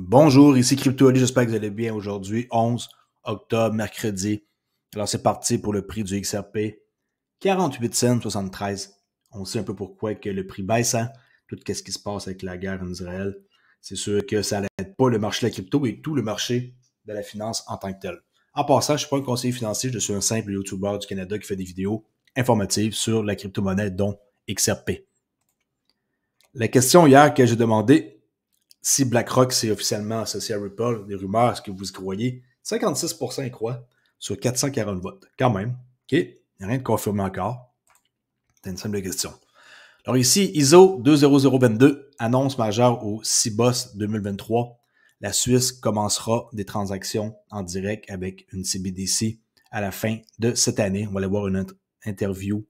Bonjour, ici Crypto Ali, j'espère que vous allez bien aujourd'hui, 11 octobre, mercredi. Alors c'est parti pour le prix du XRP, 48 cents 73. On sait un peu pourquoi que le prix baisse, hein? Tout ce qui se passe avec la guerre en Israël. C'est sûr que ça n'aide pas le marché de la crypto et tout le marché de la finance en tant que tel. En passant, je ne suis pas un conseiller financier, je suis un simple YouTuber du Canada qui fait des vidéos informatives sur la crypto-monnaie, dont XRP. La question hier que j'ai demandé, si BlackRock s'est officiellement associé à Ripple, des rumeurs, est-ce que vous y croyez? 56% y croient sur 440 votes. Quand même. OK? Il n'y a rien de confirmé encore. C'est une simple question. Alors ici, ISO 20022, annonce majeure au CBOS 2023. La Suisse commencera des transactions en direct avec une CBDC à la fin de cette année. On va aller voir une interview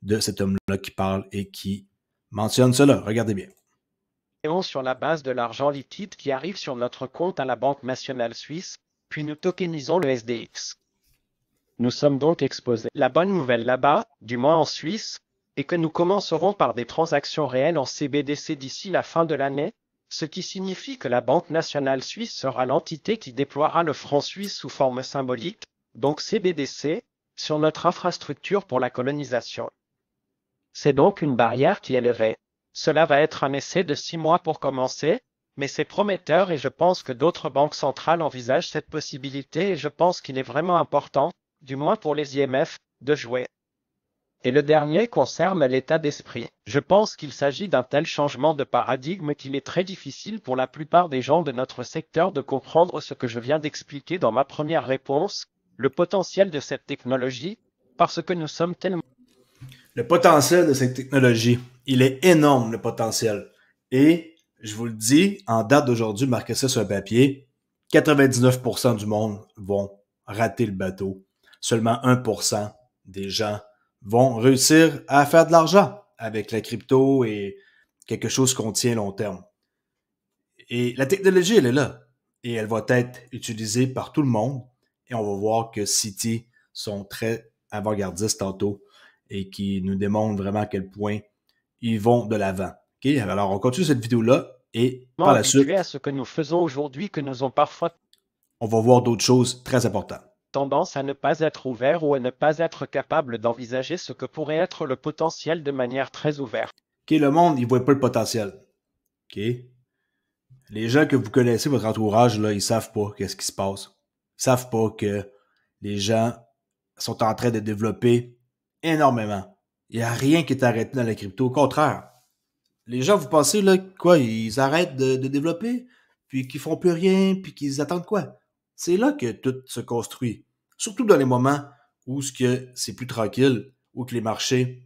de cet homme-là qui parle et qui mentionne cela. Regardez bien. Sur la base de l'argent liquide qui arrive sur notre compte à la Banque nationale suisse, puis nous tokenisons le SDX. Nous sommes donc exposés. La bonne nouvelle là-bas, du moins en Suisse, est que nous commencerons par des transactions réelles en CBDC d'ici la fin de l'année, ce qui signifie que la Banque nationale suisse sera l'entité qui déploiera le franc suisse sous forme symbolique, donc CBDC, sur notre infrastructure pour la colonisation. C'est donc une barrière qui est levée. Cela va être un essai de 6 mois pour commencer, mais c'est prometteur et je pense que d'autres banques centrales envisagent cette possibilité et je pense qu'il est vraiment important, du moins pour les IMF, de jouer. Et le dernier concerne l'état d'esprit. Je pense qu'il s'agit d'un tel changement de paradigme qu'il est très difficile pour la plupart des gens de notre secteur de comprendre ce que je viens d'expliquer dans ma première réponse, le potentiel de cette technologie, parce que nous sommes tellement... Le potentiel de cette technologie, il est énorme, le potentiel. Et, je vous le dis, en date d'aujourd'hui, marquez ça sur un papier, 99% du monde vont rater le bateau. Seulement 1% des gens vont réussir à faire de l'argent avec la crypto et quelque chose qu'on tient long terme. Et la technologie, elle est là. Et elle va être utilisée par tout le monde. Et on va voir que Citi sont très avant-gardistes tantôt et qui nous démontrent vraiment à quel point ils vont de l'avant. Okay? Alors, on continue cette vidéo-là et par la suite, habitués à ce que nous faisons aujourd'hui que nous avons parfois on va voir d'autres choses très importantes. tendance à ne pas être ouverts ou à ne pas être capables d'envisager ce que pourrait être le potentiel de manière très ouverte. Okay? Le monde, il ne voit pas le potentiel. Okay? Les gens que vous connaissez, votre entourage, là, ils savent pas qu'est-ce qui se passe. Ils savent pas que les gens sont en train de développer énormément. Il n'y a rien qui est arrêté dans la crypto. Au contraire, les gens, vous pensez, là, quoi, ils arrêtent de développer, puis qu'ils font plus rien, puis qu'ils attendent quoi? C'est là que tout se construit. Surtout dans les moments où c'est plus tranquille, où que les marchés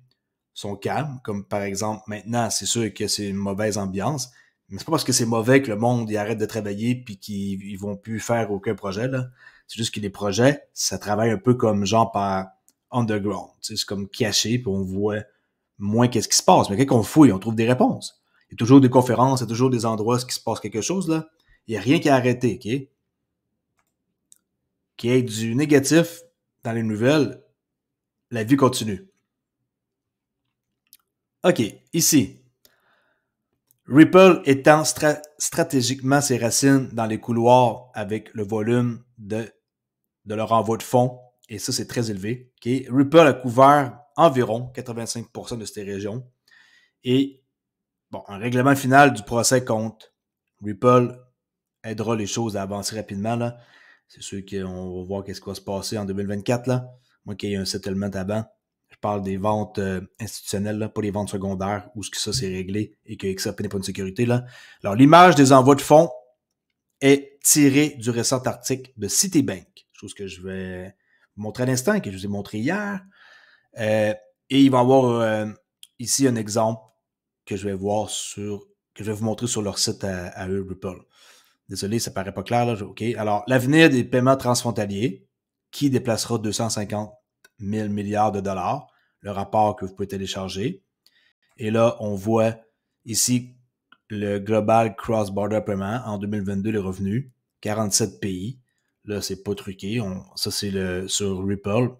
sont calmes, comme par exemple maintenant, c'est sûr que c'est une mauvaise ambiance, mais c'est pas parce que c'est mauvais que le monde il arrête de travailler puis qu'ils vont plus faire aucun projet, là. C'est juste que les projets, ça travaille un peu comme genre par underground. C'est comme caché, puis on voit moins qu'est-ce qui se passe. Mais quand on fouille, on trouve des réponses. Il y a toujours des conférences, il y a toujours des endroits où il se passe quelque chose, là. Il n'y a rien qui a arrêté, OK? Qu'il y ait du négatif dans les nouvelles, la vie continue. OK, ici. Ripple étend stratégiquement ses racines dans les couloirs avec le volume de leur envoi de fonds. Et ça, c'est très élevé. Okay? Ripple a couvert environ 85% de ces régions. Et bon, un règlement final du procès contre Ripple aidera les choses à avancer rapidement. Là. C'est sûr qu'on va voir qu'est-ce qui va se passer en 2024. Là. Moi, qu'il y ait un settlement avant. Je parle des ventes institutionnelles, là, pas les ventes secondaires, où ça c'est réglé et que XRP n'est pas une sécurité. Là. Alors, l'image des envois de fonds est tirée du récent article de Citibank, chose que je vais vous montrer à l'instant, que je vous ai montré hier. Et il va y avoir ici un exemple que je vais voir que je vais vous montrer sur leur site à eux, Ripple. Désolé, ça paraît pas clair, là. OK. Alors, l'avenir des paiements transfrontaliers, qui déplacera 250 000 milliards de dollars, le rapport que vous pouvez télécharger. Et là, on voit ici le Global Cross-Border Payment en 2022, les revenus, 47 pays. Là, c'est pas truqué. Ça, c'est sur Ripple,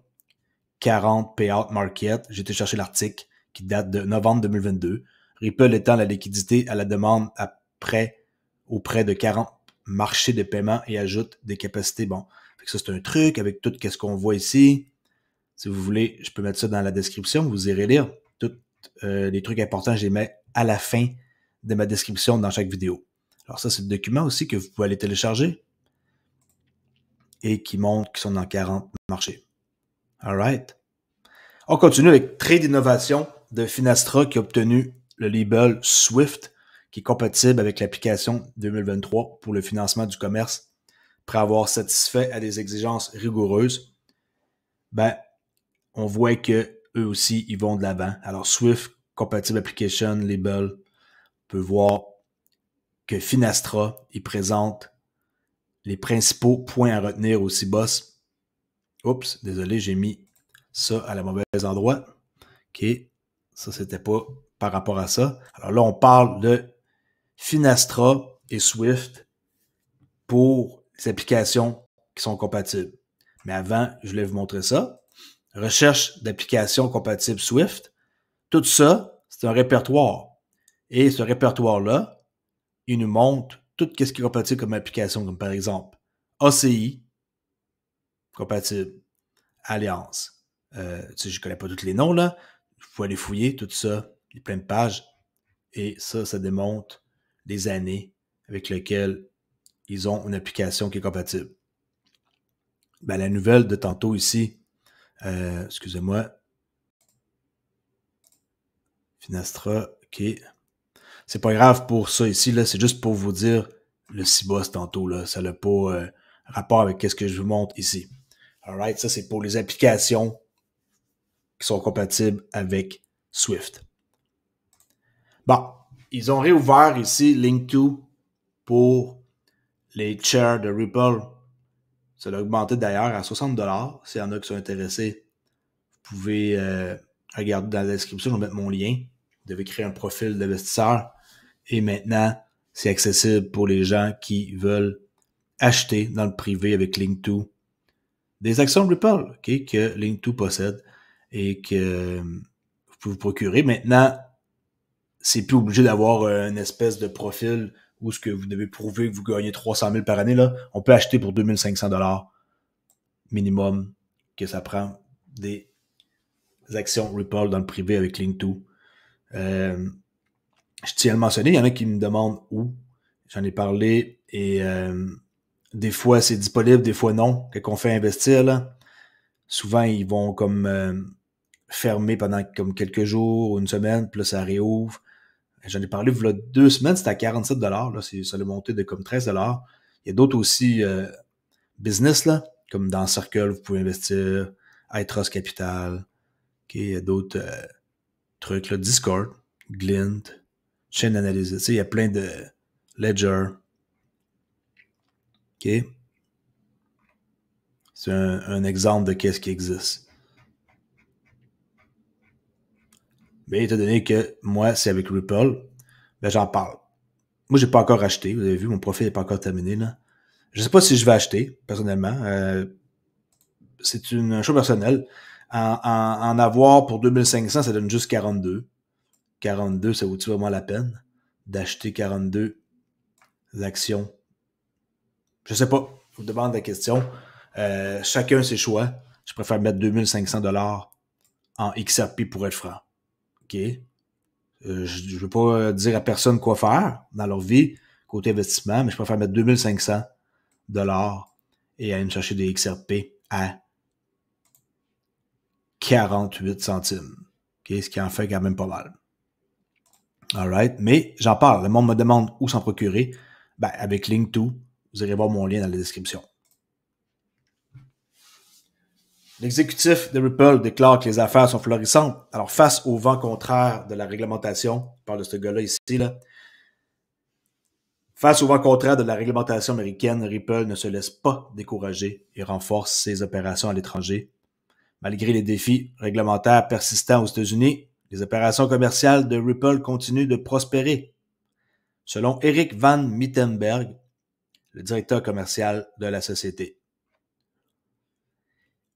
40 payout market. J'ai été chercher l'article qui date de novembre 2022. Ripple étend la liquidité à la demande auprès de 40 marché de paiement et ajoute des capacités. Bon, fait que ça, c'est un truc avec tout ce qu'on voit ici. Si vous voulez, je peux mettre ça dans la description. Vous irez lire. Tous les trucs importants, je les mets à la fin de ma description dans chaque vidéo. Alors ça, c'est le document aussi que vous pouvez aller télécharger et qui montre qu'ils sont dans 40 marchés. All right. On continue avec Trade Innovation de Finastra qui a obtenu le label Swift qui est compatible avec l'application 2023 pour le financement du commerce. Après avoir satisfait à des exigences rigoureuses, on voit que eux aussi, ils vont de l'avant. Alors, Swift Compatible Application Label, on peut voir que Finastra, il présente les principaux points à retenir aussi, boss. Oups, désolé, j'ai mis ça à la mauvaise endroit. OK, ça, c'était pas par rapport à ça. Alors là, on parle de Finastra et Swift pour les applications qui sont compatibles. Mais avant, je voulais vous montrer ça. Recherche d'applications compatibles Swift. Tout ça, c'est un répertoire. Et ce répertoire-là, il nous montre tout ce qui est compatible comme application, comme par exemple ACI, compatible, Alliance. Je ne connais pas tous les noms, là. Il faut aller fouiller tout ça. Il y a plein de pages. Et ça démontre des années avec lesquelles ils ont une application qui est compatible. La nouvelle de tantôt ici, excusez-moi, Finastra, OK. C'est pas grave pour ça ici, là, c'est juste pour vous dire le CIBOS tantôt, là. Ça n'a pas rapport avec ce que je vous montre ici. Alright, ça c'est pour les applications qui sont compatibles avec Swift. Bon, ils ont réouvert ici Link2 pour les shares de Ripple. Ça a augmenté d'ailleurs à 60$. S'il y en a qui sont intéressés, vous pouvez regarder dans la description, je vais mettre mon lien. Vous devez créer un profil d'investisseur. Et maintenant, c'est accessible pour les gens qui veulent acheter dans le privé avec Link2 des actions de Ripple, okay, que Link2 possède et que vous pouvez vous procurer. Maintenant, c'est plus obligé d'avoir une espèce de profil où ce que vous devez prouver que vous gagnez 300 000 par année. Là. On peut acheter pour 2500$ minimum que ça prend des actions Ripple dans le privé avec Link2. Je tiens à le mentionner, il y en a qui me demandent où. J'en ai parlé et des fois c'est disponible, des fois non. Quand on fait investir, là, souvent ils vont comme fermer pendant comme quelques jours ou une semaine, puis là ça réouvre. J'en ai parlé il y a 2 semaines, c'était à 47$. Là, ça a monté de comme 13$. Il y a d'autres aussi business, là, comme dans Circle, vous pouvez investir, iTrust Capital. Okay, il y a d'autres trucs, là, Discord, Glint, Chain Analysis. Il y a plein de Ledger. OK? C'est un exemple de qu'est-ce qui existe. Mais étant donné que moi, c'est avec Ripple, j'en parle. Moi, j'ai pas encore acheté. Vous avez vu, mon profil n'est pas encore terminé. Là. Je sais pas si je vais acheter, personnellement. C'est un choix personnel. En avoir pour 2500, ça donne juste 42. 42, ça vaut-tu vraiment la peine d'acheter 42 actions? Je sais pas. Je vous demande la question. Chacun ses choix. Je préfère mettre 2500$ en XRP pour être franc. OK? Je ne veux pas dire à personne quoi faire dans leur vie, côté investissement, mais je préfère mettre 2500$ et aller me chercher des XRP à 48 centimes. Okay? Ce qui en fait quand même pas mal. Alright, mais j'en parle. Le monde me demande où s'en procurer. Avec Link2, vous irez voir mon lien dans la description. L'exécutif de Ripple déclare que les affaires sont florissantes. Alors, face au vent contraire de la réglementation, je parle de ce gars-là ici, là. Face au vent contraire de la réglementation américaine, Ripple ne se laisse pas décourager et renforce ses opérations à l'étranger. Malgré les défis réglementaires persistants aux États-Unis, les opérations commerciales de Ripple continuent de prospérer. Selon Eric Van Mittenberg, le directeur commercial de la société.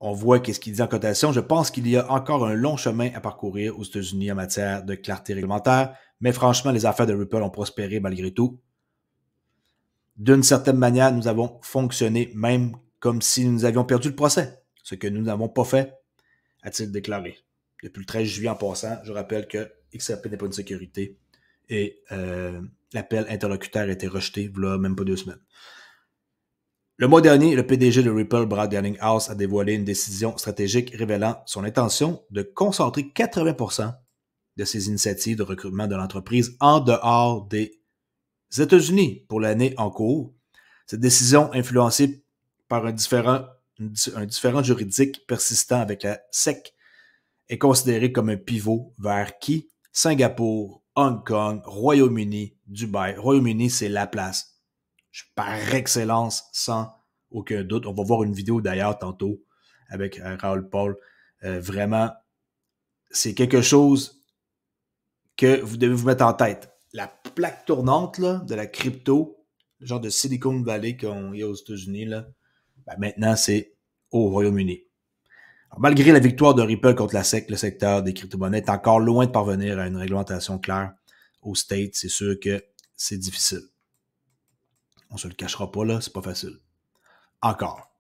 On voit qu'est-ce qu'il dit en cotation. Je pense qu'il y a encore un long chemin à parcourir aux États-Unis en matière de clarté réglementaire, mais franchement, les affaires de Ripple ont prospéré malgré tout. D'une certaine manière, nous avons fonctionné même comme si nous avions perdu le procès, ce que nous n'avons pas fait, a-t-il déclaré. Depuis le 13 juillet en passant, je rappelle que XRP n'est pas une sécurité et l'appel interlocuteur a été rejeté il y a même pas 2 semaines. Le mois dernier, le PDG de Ripple, Brad Garlinghouse, a dévoilé une décision stratégique révélant son intention de concentrer 80% de ses initiatives de recrutement de l'entreprise en dehors des États-Unis pour l'année en cours. Cette décision, influencée par un différend juridique persistant avec la SEC, est considérée comme un pivot vers qui? Singapour, Hong Kong, Royaume-Uni, Dubaï. Royaume-Uni, c'est la place. Par excellence, sans aucun doute. On va voir une vidéo d'ailleurs tantôt avec Raoul Paul. Vraiment, c'est quelque chose que vous devez vous mettre en tête. La plaque tournante là, de la crypto, le genre de Silicon Valley qu'on y a aux États-Unis, là, ben maintenant, c'est au Royaume-Uni. Alors, malgré la victoire de Ripple contre la SEC, le secteur des crypto-monnaies est encore loin de parvenir à une réglementation claire aux States. C'est sûr que c'est difficile. On se le cachera pas, là, c'est pas facile. Encore.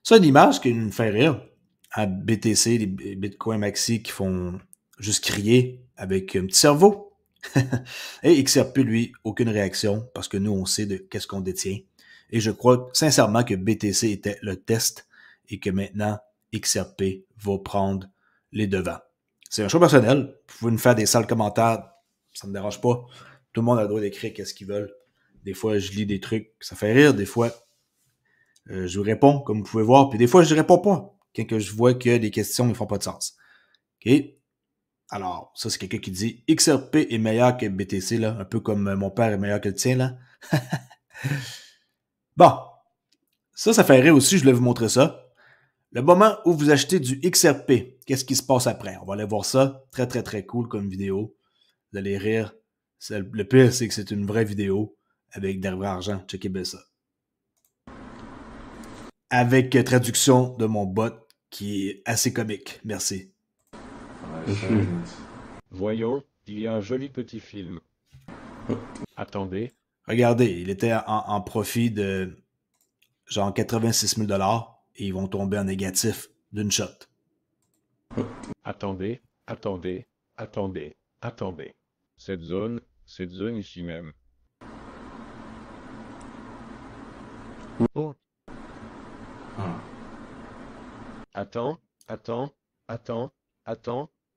C'est une image qui me fait rire. À BTC, les Bitcoin Maxi qui font juste crier avec un petit cerveau. Et XRP, lui, aucune réaction parce que nous, on sait de qu'est-ce qu'on détient. Et je crois sincèrement que BTC était le test et que maintenant, XRP va prendre les devants. C'est un choix personnel. Vous pouvez nous faire des sales commentaires. Ça ne me dérange pas. Tout le monde a le droit d'écrire qu'est-ce qu'ils veulent. Des fois, je lis des trucs, ça fait rire. Des fois, je vous réponds, comme vous pouvez voir. Puis des fois, je ne réponds pas quand que je vois que les questions ne font pas de sens. OK? Alors, ça, c'est quelqu'un qui dit XRP est meilleur que BTC, là, un peu comme mon père est meilleur que le tien, là. Bon, ça fait rire aussi, je voulais vous montrer ça. Le moment où vous achetez du XRP, qu'est-ce qui se passe après? On va aller voir ça. Très, très, très cool comme vidéo. Vous allez rire. Le pire, c'est que c'est une vraie vidéo avec de l'argent. Checkez bien ça. Avec traduction de mon bot qui est assez comique. Merci. Voyons, il y a un joli petit film. Attendez. Regardez, il était en profit de genre 86 000 $ et ils vont tomber en négatif d'une shot. Attendez. Cette zone ici même. Oh. Attends.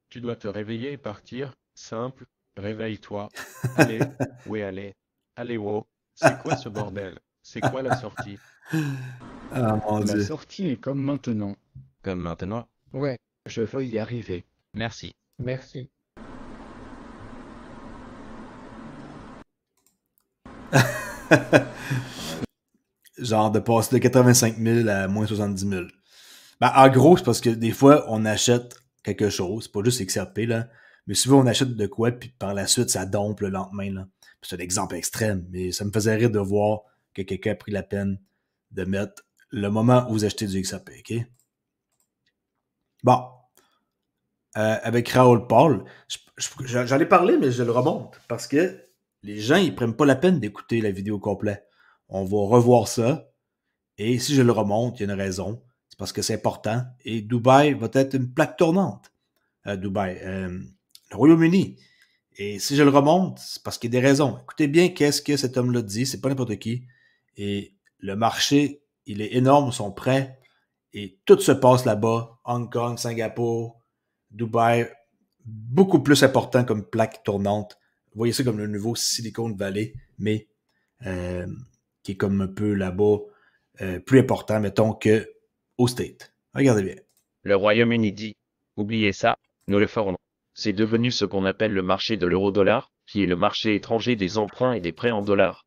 Tu dois te réveiller et partir. Simple. Réveille-toi. Allez. Oui, allez. Allez, wow. C'est quoi ce bordel? C'est quoi la sortie? Ah mon La Dieu. sortie est comme maintenant. Comme maintenant. Ouais, je veux y arriver. Merci. Merci. Genre de passer de 85 000 à moins 70 000. Ben, en gros, c'est parce que des fois, on achète quelque chose, pas juste XRP, là, mais souvent on achète de quoi, puis par la suite, ça dompe le lendemain. Là. C'est un exemple extrême, mais ça me faisait rire de voir que quelqu'un a pris la peine de mettre le moment où vous achetez du XRP, OK? Bon. Avec Raoul Paul, j'en ai parlé, mais je le remonte, parce que les gens, ils prennent pas la peine d'écouter la vidéo complète. On va revoir ça, et si je le remonte, il y a une raison. C'est parce que c'est important. Et Dubaï va être une plaque tournante. Le Royaume-Uni. Et si je le remonte, c'est parce qu'il y a des raisons. Écoutez bien qu'est-ce que cet homme-là dit. C'est pas n'importe qui. Et le marché, il est énorme, ils sont prêts. Et tout se passe là-bas. Hong Kong, Singapour, Dubaï. Beaucoup plus important comme plaque tournante. Vous voyez ça comme le nouveau Silicon Valley, mais qui est comme un peu là-bas plus important, mettons, que au State. Regardez bien. Le Royaume-Uni dit, oubliez ça, nous le ferons. C'est devenu ce qu'on appelle le marché de l'euro-dollar, qui est le marché étranger des emprunts et des prêts en dollars.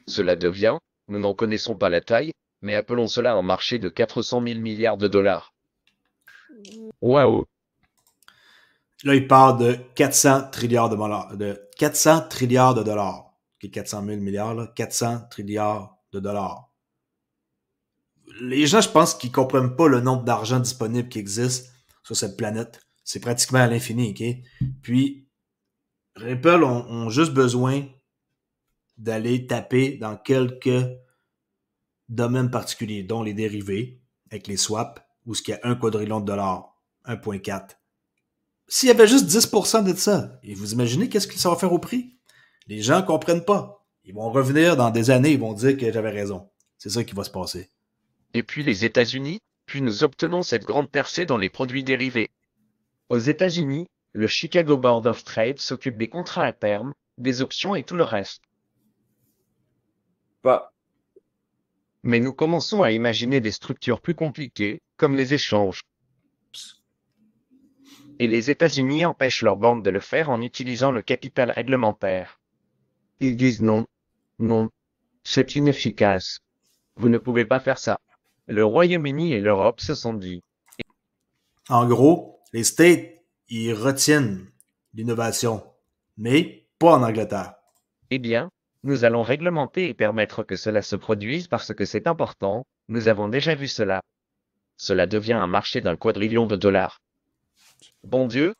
Cela devient, nous n'en connaissons pas la taille, mais appelons cela un marché de 400 000 milliards de dollars. Waouh! Là, il parle de 400 trilliards de dollars. De 400 trilliards de dollars. Qui est 400 000 milliards, là. 400 trilliards de dollars. Les gens, je pense qu'ils comprennent pas le nombre d'argent disponible qui existe sur cette planète. C'est pratiquement à l'infini, OK? Puis, Ripple ont juste besoin d'aller taper dans quelques domaines particuliers, dont les dérivés, avec les swaps, où il y a 1 quadrillion de dollars, 1,4. S'il y avait juste 10% de ça, et vous imaginez qu'est-ce que ça va faire au prix? Les gens ne comprennent pas. Ils vont revenir dans des années, ils vont dire que j'avais raison. C'est ça qui va se passer. Et puis les États-Unis, puis nous obtenons cette grande percée dans les produits dérivés. Aux États-Unis, le Chicago Board of Trade s'occupe des contrats à terme, des options et tout le reste. Mais nous commençons à imaginer des structures plus compliquées, comme les échanges. Et les États-Unis empêchent leurs banques de le faire en utilisant le capital réglementaire. Ils disent non. Non. C'est inefficace. Vous ne pouvez pas faire ça. Le Royaume-Uni et l'Europe se sont dit. En gros, les States, ils retiennent l'innovation, mais pas en Angleterre. Eh bien, nous allons réglementer et permettre que cela se produise parce que c'est important, nous avons déjà vu cela. Cela devient un marché d'1 quadrillion de dollars. Bon Dieu,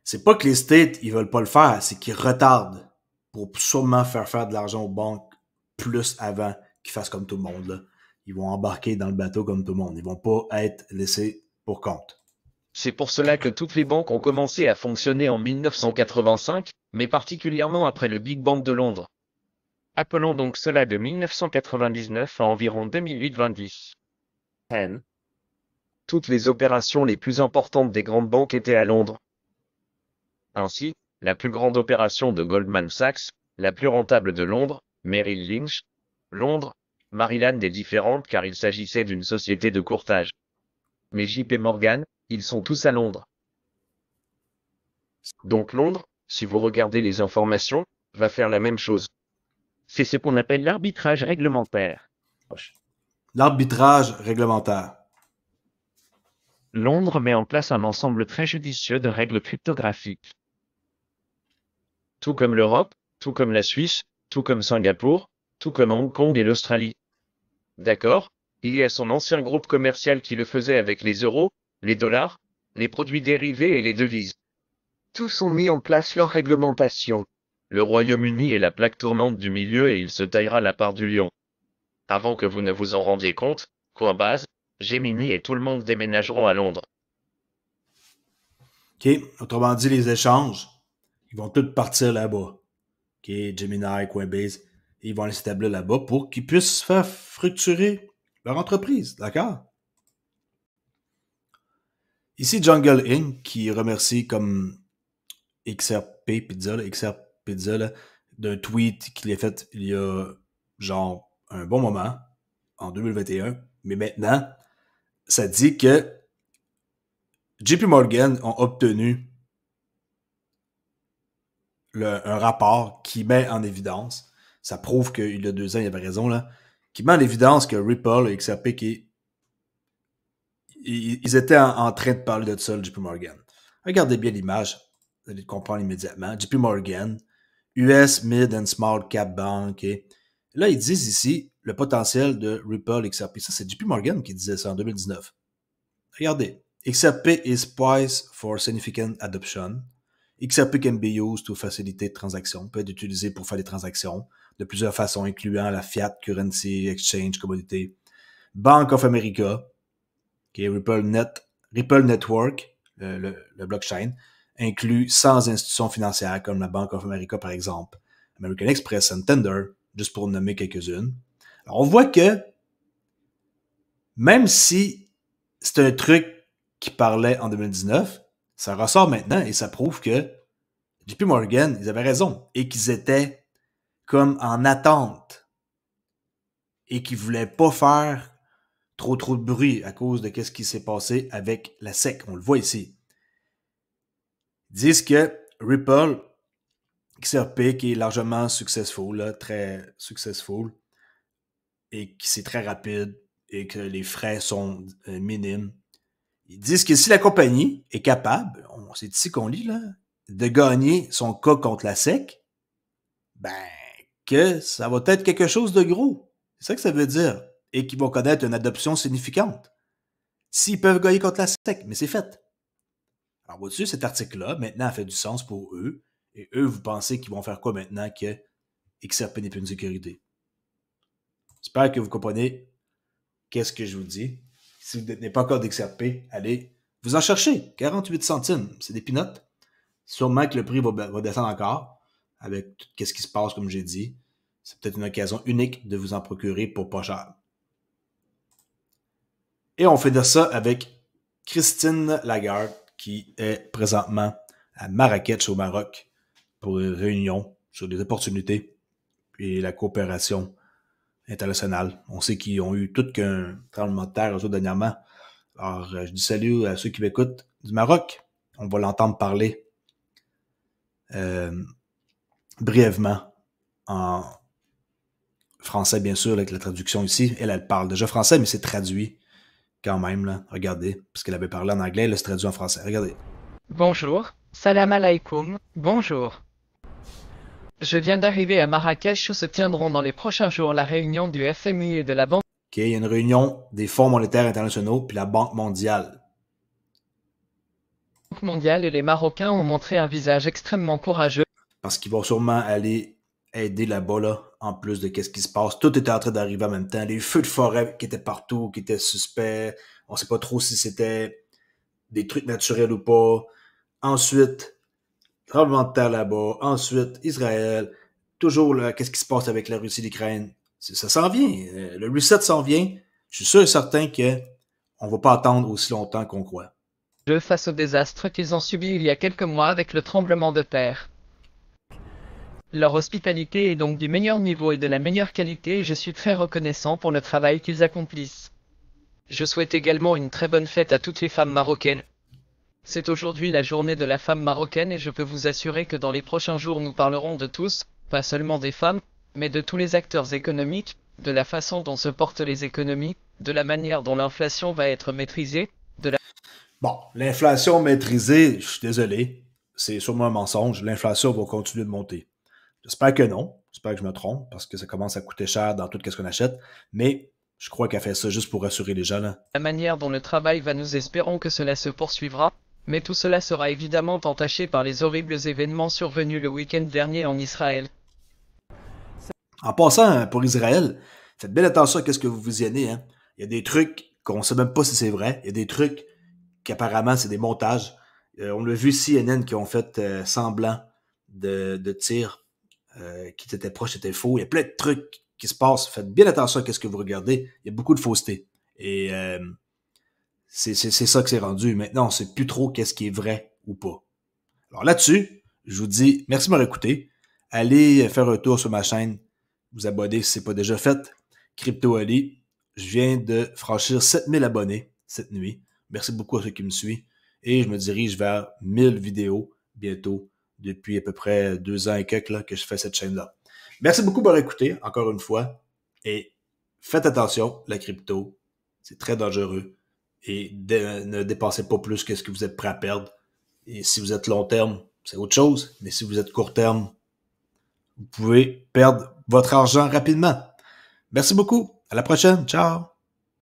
C'est pas que les States, ils veulent pas le faire, c'est qu'ils retardent pour sûrement faire de l'argent aux banques plus avant qu'ils fassent comme tout le monde. Là. Ils vont embarquer dans le bateau comme tout le monde. Ils vont pas être laissés pour compte. c'est pour cela que toutes les banques ont commencé à fonctionner en 1985, mais particulièrement après le Big Bang de Londres. Appelons donc cela de 1999 à environ 2008-2010. Toutes les opérations les plus importantes des grandes banques étaient à Londres. Ainsi, la plus grande opération de Goldman Sachs, la plus rentable de Londres, Merrill Lynch, Londres, Maryland est différente car il s'agissait d'une société de courtage. Mais JP Morgan, ils sont tous à Londres. Donc Londres, si vous regardez les informations, va faire la même chose. C'est ce qu'on appelle l'arbitrage réglementaire. L'arbitrage réglementaire. Londres met en place un ensemble très judicieux de règles cryptographiques. Tout comme l'Europe, tout comme la Suisse, tout comme Singapour, tout comme Hong Kong et l'Australie. D'accord, il y a son ancien groupe commercial qui le faisait avec les euros, les dollars, les produits dérivés et les devises. Tous ont mis en place leur réglementation. Le Royaume-Uni est la plaque tournante du milieu et il se taillera la part du lion. Avant que vous ne vous en rendiez compte, Coinbase, Gemini et tout le monde déménageront à Londres. OK? Autrement dit, les échanges, ils vont tous partir là-bas. OK? Gemini, Coinbase, ils vont aller s'établir là-bas pour qu'ils puissent faire fructurer leur entreprise. D'accord? Ici, Jungle Inc. qui remercie comme XRP Pizza, là, XRP Pizza, là, d'un tweet qu'il a fait il y a genre un bon moment, en 2021. Mais maintenant, ça dit que JP Morgan ont obtenu un rapport qui met en évidence, ça prouve qu'il y a 2 ans, il avait raison, là, qui met en évidence que Ripple et XRP, ils étaient en train de parler de ça, le JP Morgan. Regardez bien l'image, vous allez le comprendre immédiatement. JP Morgan, US Mid and Small Cap Bank. Et là, ils disent ici le potentiel de Ripple XRP. Ça, c'est JP Morgan qui disait ça en 2019. Regardez. XRP is poised for significant adoption. XRP can be used to facilitate transactions. Peut être utilisé pour faire des transactions de plusieurs façons, incluant la Fiat Currency Exchange Commodity. Bank of America, qui est Ripple Network, le blockchain, inclut 100 institutions financières comme la Bank of America, par exemple, American Express, Santander, juste pour nommer quelques-unes. Alors, on voit que même si c'est un truc qui parlait en 2019, ça ressort maintenant et ça prouve que JP Morgan, ils avaient raison et qu'ils étaient comme en attente et qu'ils voulaient pas faire trop de bruit à cause de ce qui s'est passé avec la SEC. On le voit ici. Ils disent que Ripple, XRP, qui est largement successful, là, très successful, et qui c'est très rapide et que les frais sont minimes. Ils disent que si la compagnie est capable, c'est ici qu'on lit, là, de gagner son cas contre la SEC, ben, que ça va être quelque chose de gros. C'est ça que ça veut dire. Et qu'ils vont connaître une adoption significante. S'ils peuvent gagner contre la SEC, mais c'est fait. Alors, vois-tu, cet article-là, maintenant, a fait du sens pour eux. Et eux, vous pensez qu'ils vont faire quoi maintenant qu'ils XRP n'est plus une sécurité. J'espère que vous comprenez qu'est-ce que je vous dis. Si vous n'êtes pas encore d'XRP, allez vous en chercher. 48 centimes, c'est des peanuts. Sûrement que le prix va descendre encore avec tout ce qui se passe, comme j'ai dit. C'est peut-être une occasion unique de vous en procurer pour pas cher. Et on fait de ça avec Christine Lagarde, qui est présentement à Marrakech, au Maroc, pour une réunion sur les opportunités et la coopération internationale. On sait qu'ils ont eu tout qu'un tremblement de terre eux autres dernièrement. Alors, je dis salut à ceux qui m'écoutent du Maroc. On va l'entendre parler brièvement en français, bien sûr, avec la traduction ici. Elle parle déjà français, mais c'est traduit quand même, là. Regardez, parce qu'elle avait parlé en anglais, là, c'est traduit en français. Regardez. Bonjour, salam alaikum, bonjour. Je viens d'arriver à Marrakech où se tiendront dans les prochains jours la réunion du FMI et de la Banque OK, il y a une réunion des Fonds monétaires internationaux puis la Banque mondiale. mondiale et les Marocains ont montré un visage extrêmement courageux. Parce qu'ils vont sûrement aller aider là-bas, là, en plus de qu'est-ce qui se passe. Tout était en train d'arriver en même temps. Les feux de forêt qui étaient partout, qui étaient suspects. On sait pas trop si c'était des trucs naturels ou pas. Ensuite, tremblement de terre là-bas. Ensuite, Israël. Toujours, là, qu'est-ce qui se passe avec la Russie et l'Ukraine. Ça s'en vient. Le reset s'en vient. Je suis sûr et certain que on va pas attendre aussi longtemps qu'on croit. Face au désastre qu'ils ont subi il y a quelques mois avec le tremblement de terre. Leur hospitalité est donc du meilleur niveau et de la meilleure qualité et je suis très reconnaissant pour le travail qu'ils accomplissent. Je souhaite également une très bonne fête à toutes les femmes marocaines. C'est aujourd'hui la journée de la femme marocaine et je peux vous assurer que dans les prochains jours nous parlerons de tous, pas seulement des femmes, mais de tous les acteurs économiques, de la façon dont se portent les économies, de la manière dont l'inflation va être maîtrisée, de la... Bon, l'inflation maîtrisée, je suis désolé, c'est sûrement un mensonge. L'inflation va continuer de monter. J'espère que non. J'espère que je me trompe, parce que ça commence à coûter cher dans tout ce qu'on achète. Mais je crois qu'elle fait ça juste pour rassurer les gens, là. La manière dont le travail va, nous espérons que cela se poursuivra, mais tout cela sera évidemment entaché par les horribles événements survenus le week-end dernier en Israël. En passant, pour Israël, faites bien attention à ce que vous visionnez. Hein. Il y a des trucs qu'on ne sait même pas si c'est vrai. Il y a des trucs qu'apparemment, c'est des montages. On l'a vu CNN qui ont fait semblant de tirs qui étaient proches, étaient faux. Il y a plein de trucs qui se passent. Faites bien attention à ce que vous regardez. Il y a beaucoup de fausseté. Et c'est ça que c'est rendu. Maintenant, on ne sait plus trop qu'est-ce qui est vrai ou pas. Alors là-dessus, je vous dis merci de m'avoir écouté. Allez faire un tour sur ma chaîne. Vous abonner si ce n'est pas déjà fait. Crypto Ali. Je viens de franchir 7000 abonnés cette nuit. Merci beaucoup à ceux qui me suivent. Et je me dirige vers 1000 vidéos bientôt, depuis à peu près 2 ans et quelques là, que je fais cette chaîne-là. Merci beaucoup pour écouter, encore une fois. Et faites attention, la crypto, c'est très dangereux. Et ne dépensez pas plus que ce que vous êtes prêt à perdre. Et si vous êtes long terme, c'est autre chose. Mais si vous êtes court terme, vous pouvez perdre votre argent rapidement. Merci beaucoup. À la prochaine. Ciao.